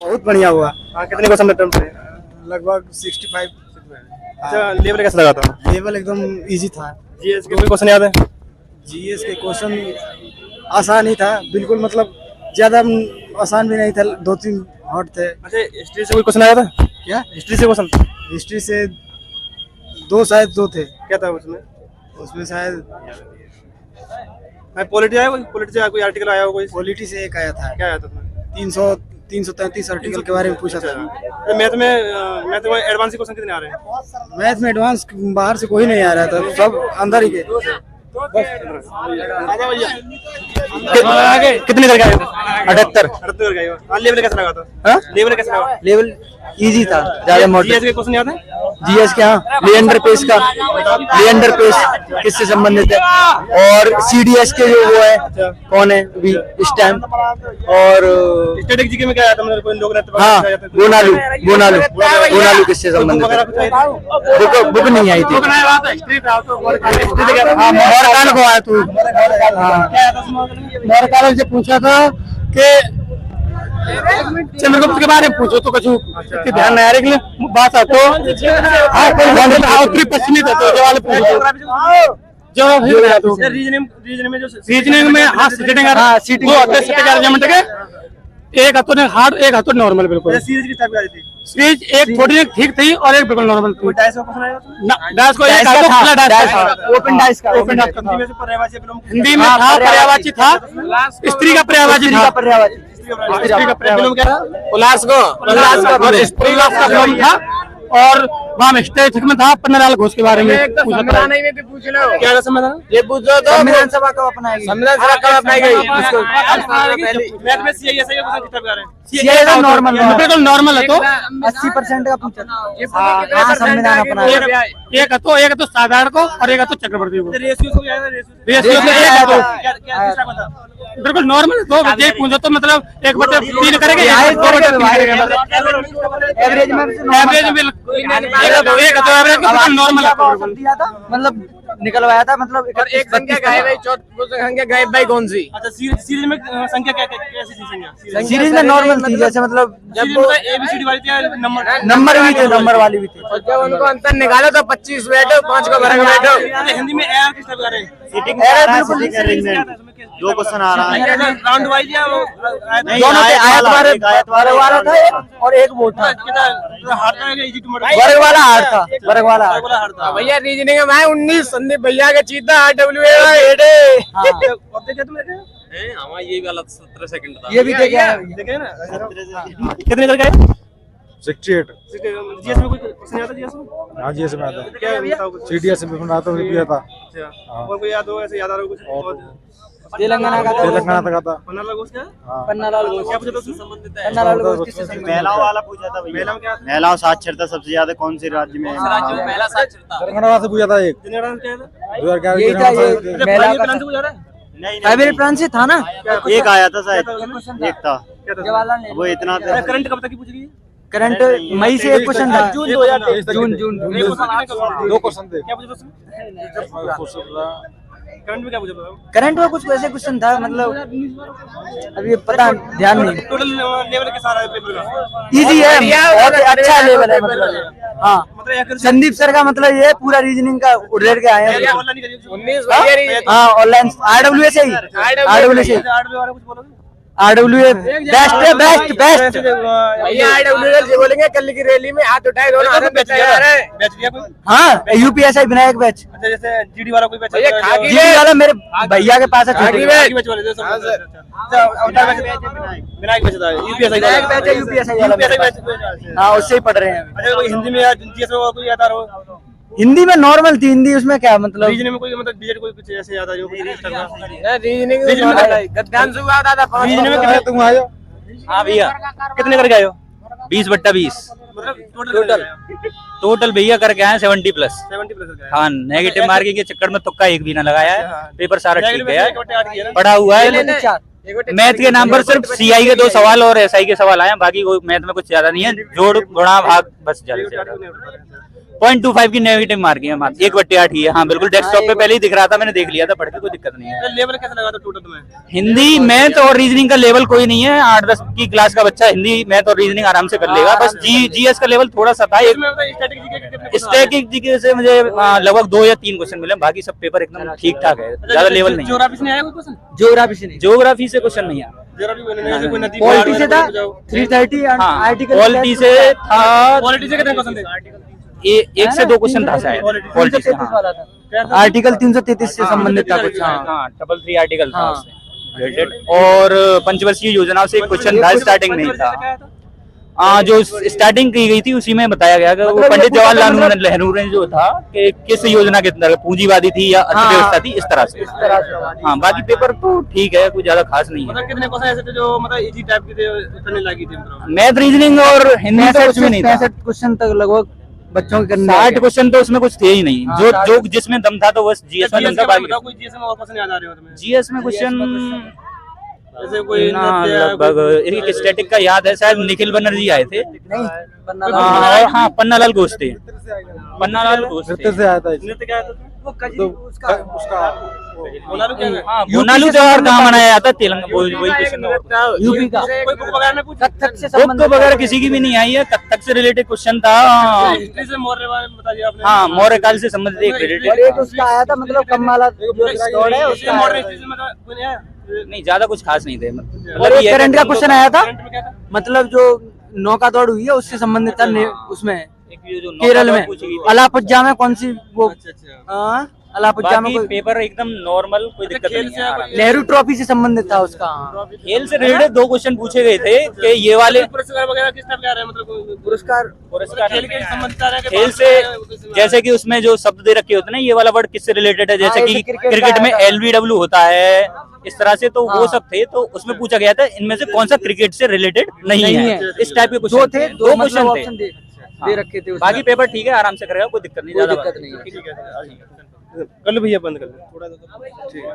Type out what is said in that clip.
बहुत बढ़िया हुआ। कितने क्वेश्चन अटेम्प्ट थे? लगभग 65। अच्छा, लेवल कैसा लगा था? लेवल एकदम इजी था। जीएस के कोई क्वेश्चन याद है? जीएस के क्वेश्चन आसान ही था बिल्कुल, मतलब ज्यादा आसान भी नहीं था, 2-3 हार्ड थे। अच्छा, हिस्ट्री से कोई क्वेश्चन आया था? क्या हिस्ट्री से क्वेश्चन हिस्ट्री से शायद दो थे। क्या था उसमें? उसमें शायद पॉलिटी आया, पॉलिटी से कोई आर्टिकल आया हो कोई? पॉलिटी से एक आया था, क्या आया था उसमें? 333 आर्टिकल के बारे में पूछा था। मैथ में एडवांस क्वेश्चन कितने आ रहे हैं? मैथ में एडवांस बाहर से कोई नहीं आ रहा था, सब अंदर ही के। कितने करके आए हो? 78 करके आए हो। लेवल कैसा लगा था? लेवल कैसा लगा? लेवल इजी था, ज्यादा मोटा। जीएस के क्वेश्चन याद है? जीएस के, हाँ, लिएंडर पेस किससे संबंधित है, और सीडीएस के जो वो है कौन है अभी इस टाइम, और स्टैटिक जीके में क्या आया था? मतलब कोई लोग रहते हैं, हाँ, गोनालू किससे संबंधित है? बुक नहीं आई थी। हाँ, मोहरकाल को आया तू। मोहरकाल से पूछा था कि चंद्रगुप्त के बारे में पूछो तो कछु ध्यान नहीं आ रही बात है तो उत्तरी पश्चिमी तत्व के वाले पूछो जो रीजनिंग में हाँ सीटिंग के एक हथो ने हार्ड, एक हथो नॉर्मल। बिल्कुल सीरीज एक थोड़ी ठीक थी और एक बिल्कुल नॉर्मल थी। डाइस को एक ओपन डाइस का हिंदी में था, पर्यायवाची था, स्त्री का पर्यायवाची था। स्त्री का प्रॉब्लम क्या था? उल्लास को स्त्री का प्रॉब्लम था, और वहाँ स्टेटिक में था पन्नालाल घोष के बारे में पूछा था। क्या था संविधान? ये पूछ लो तो संविधान सभा कब अपनाई गई? नॉर्मल नॉर्मल है तो 80% का पूछा था। संविधान अपनाया एक तो साधारण को और एक तो चक्रवर्ती को। बिल्कुल नॉर्मल तो ये पूछो तो मतलब 1/3 करेंगे, 2/3 करेंगे एवरेज में नॉर्मल मतलब निकलवाया था। मतलब एक संख्या गायब है, चौथी संख्या गायब भाई कौन सी? अच्छा, सीरीज में संख्या कैसी थी? संख्या सीरीज में नॉर्मल थी, जैसे मतलब जब एबीसीडी वाली थी, नंबर भी थे, नंबर वाली भी थी। और जब उनको अंतर निकालो तो 25 बैठो, 5 को भर बैठो। हिंदी में एरर किस टाइप का है? Seating error. 2 क्वेश्चन आ रहा है राउंड वाइज या दोनों थे? आयत वाला था और एक वो था वर्ग वाला हार्ड था। वर्ग वाला हार्ड भैया। रीजनिंग में 19 संदीप भैया का चीता RWA ये वाला 17 सेकंड था। ये भी देखे ना। कितने करके आए? 68। जीएस में कोई क्वेश्चन आता है? जीएस में हाँ, जीएस में आता है। क्या सीडीएस में आता था। और कोई याद हो? ऐसे याद आ रहा हो कुछ? तेलंगाना का था। पन्नालाल घोष क्या? पन्नालाल घोष क्या पूछा था उससे संबंधित है? पन्नालाल घोष किससे संबंधित? महिलाओं वाला पूछा था भैया। महिला में क्या? महिलाओं साक्षरता सबसे ज्यादा कौन से राज्य में है? महिला साक्षरता तेलंगाना से पूछा था। एक जनगणना क्या है? 2011 यही था, ये महिला का प्लान से पूछा रहा है? नहीं प्लान से था ना। एक आया था शायद, एक था जवाहरलाल वो इतना था। करंट कब तक की पूछ रही है? करंट मई से एक क्वेश्चन था। जून 2023 जून 2 क्वेश्चन थे। क्या पूछा था उसमें? करंट में क्या पूछा था? करंट में कुछ वैसे क्वेश्चन था, मतलब अभी पता ध्यान नहीं। टोटल लेवल के सारा पेपर का इजी है, बहुत अच्छा लेवल है। मतलब हाँ, संदीप सर का मतलब ये पूरा रीजनिंग का उड़ेर के आए हैं। ऑनलाइन करिए। हाँ, ऑनलाइन RWA से ही RWA बेस्ट। भैया RWA से बोलेंगे कल की रैली में हाथ उठाए दोनों हाथ बैच दिया कोई? हाँ, UPSI विनायक बैच। अच्छा, जैसे जीडी वाला कोई बैच? जीडी वाला मेरे भैया के पास है। विनायक बैच था। UPSI वाला। हाँ, उससे ही पढ़ रहे हैं। अच्छा, कोई हिंदी में या जीएस में कोई याद आ रहा हो? हिंदी में नॉर्मल थी। हिंदी उसमें क्या मतलब रीजनिंग में कोई मतलब बीजेड कोई कुछ ऐसे याद आ जो रीजनिंग रीजनिंग में कितने तुम आए हो? हाँ भैया, कितने करके आए हो? 20/20 मतलब टोटल भैया करके आए 70+। 70+ करके आए। हाँ, नेगेटिव मार्किंग के चक्कर में तुक्का एक भी ना लगाया है। पेपर सारा ठीक गया, 8 किया ना? पढ़ा हुआ है। मैथ के नाम पर सिर्फ CI के 2 सवाल और SI के सवाल आए हैं, बाकी कोई मैथ में कुछ ज्यादा नहीं है। जोड़ गुणा भाग बस ज्यादा से ज्यादा। 0.25 की नेगेटिव मार्किंग है, 1/8 ही है। हाँ बिल्कुल, डेस्कटॉप पे पहले ही दिख रहा था, मैंने देख लिया था पढ़ के, कोई दिक्कत नहीं है। लेवल कैसा लगा था टोटल तुम्हें? हिंदी मैथ और रीजनिंग का लेवल कोई नहीं है, 8-10 की क्लास का बच्चा हिंदी मैथ और रीजनिंग आराम से कर लेगा। बस जीएस का लेवल थोड़ा सा था। स्टैटिक जीके से मुझे लगभग 2 या 3 क्वेश्चन मिले, बाकी सब पेपर एकदम ठीक ठाक है, ज्यादा लेवल नहीं है। ज्योग्राफी से नहीं आया कोई क्वेश्चन? ज्योग्राफी से क्वेश्चन नहीं आया। पॉलिटी से था 330, हाँ आर्टिकल पॉलिटी से था, पॉलिटी से कितने क्वेश्चन थे? 1 से 2 क्वेश्चन था शायद पॉलिटी से। हाँ। आर्टिकल 333 से संबंधित था कुछ। हाँ 333 आर्टिकल था उससे रिलेटेड, और पंचवर्षीय योजनाओं से एक क्वेश्चन था, स्टार्टिंग में ही था। जो स्टार्टिंग की गई थी उसी में बताया गया कि वो पंडित जवाहरलाल नेहरू ने जो था कि किस योजना के अंदर पूंजीवादी थी या अर्थव्यवस्था थी, इस तरह से। हाँ बाकी पेपर तो ठीक है, कोई ज्यादा खास नहीं है। मतलब कितने क्वेश्चन ऐसे थे जो मतलब इजी टाइप के थे, करने लगी थी? मैथ रीजनिंग और हिंदी तो कुछ भी नहीं था। 65 क्वेश्चन तक लगभग बच्चों के करने 60 क्वेश्चन तो उसमें कुछ थे ही नहीं। जो जिसमें दम था तो बस जीएस में दम था। बाकी कोई जीएस में और क्वेश्चन याद आ रहे हो तुम्हें? जीएस में क्वेश्चन जैसे कोई ना लगभग एक स्टैटिक का याद है, शायद निखिल बनर्जी आए थे। और हाँ पन्नालाल घोष थे, पन्नालाल घोष थे। से आया था नृत्य क्या था? उसका हाँ मोनालू त्योहार कहाँ मनाया जाता है? तेलंगाना, वही क्वेश्चन यूपी का कोई बुक वगैरह में पूछा? कथक से बुक वगैरह किसी की भी नहीं आई है, कथक से रिलेटेड क्वेश्चन था। हिस्ट्री से मौर्य वाले बता दिया आपने। हाँ मौर्य काल से संबंधित एक और रिलेटेड एक उसका आया था, मतलब कम्माला जो दौड़ है उसका हाँ। मौर्य हिस्ट्री से मतलब कोई नहीं आया? नहीं ज्यादा कुछ खास नहीं थे। और एक करंट का क्वेश्चन आया था, करंट में क्या था? मतलब जो नौका दौड़ हुई है उससे संबंधित था उसमें एक ये जो केरल नौका में पूछी गई थी। अलापुज्जा में कौन सी वो अलापुज्जा में बाकी कोई पेपर एकदम नॉर्मल, कोई दिक्कत नहीं है। आराम से। नेहरू ट्रॉफी से संबंधित था उसका। खेल से रिलेटेड 2 क्वेश्चन पूछे गए थे कि ये वाले पुरस्कार वगैरह किस टाइप के आ रहे हैं? मतलब पुरस्कार खेल के संबंधित आ रहे हैं? खेल से जैसे कि उसमें जो शब्द दे रखे होते हैं ना, ये वाला वर्ड किससे रिलेटेड है, जैसे हाँ, कि जैसे क्रिकेट क्रिकेट का में आया था। LBW होता है, इस तरह से। तो वो हाँ। सब थे, तो उसमें पूछा गया था इनमें से कौन सा क्रिकेट से रिलेटेड नहीं है, इस टाइप के दो क्वेश्चन थे, 2 मतलब क्वेश्चन ऑप्शन थे। दे रखे थे उसमें। बाकी पेपर ठीक है, आराम से करेगा, कोई दिक्कत नहीं, कोई ज्यादा दिक्कत बात नहीं है। ठीक है। कर लो भैया, बंद कर लो थोड़ा ठीक है।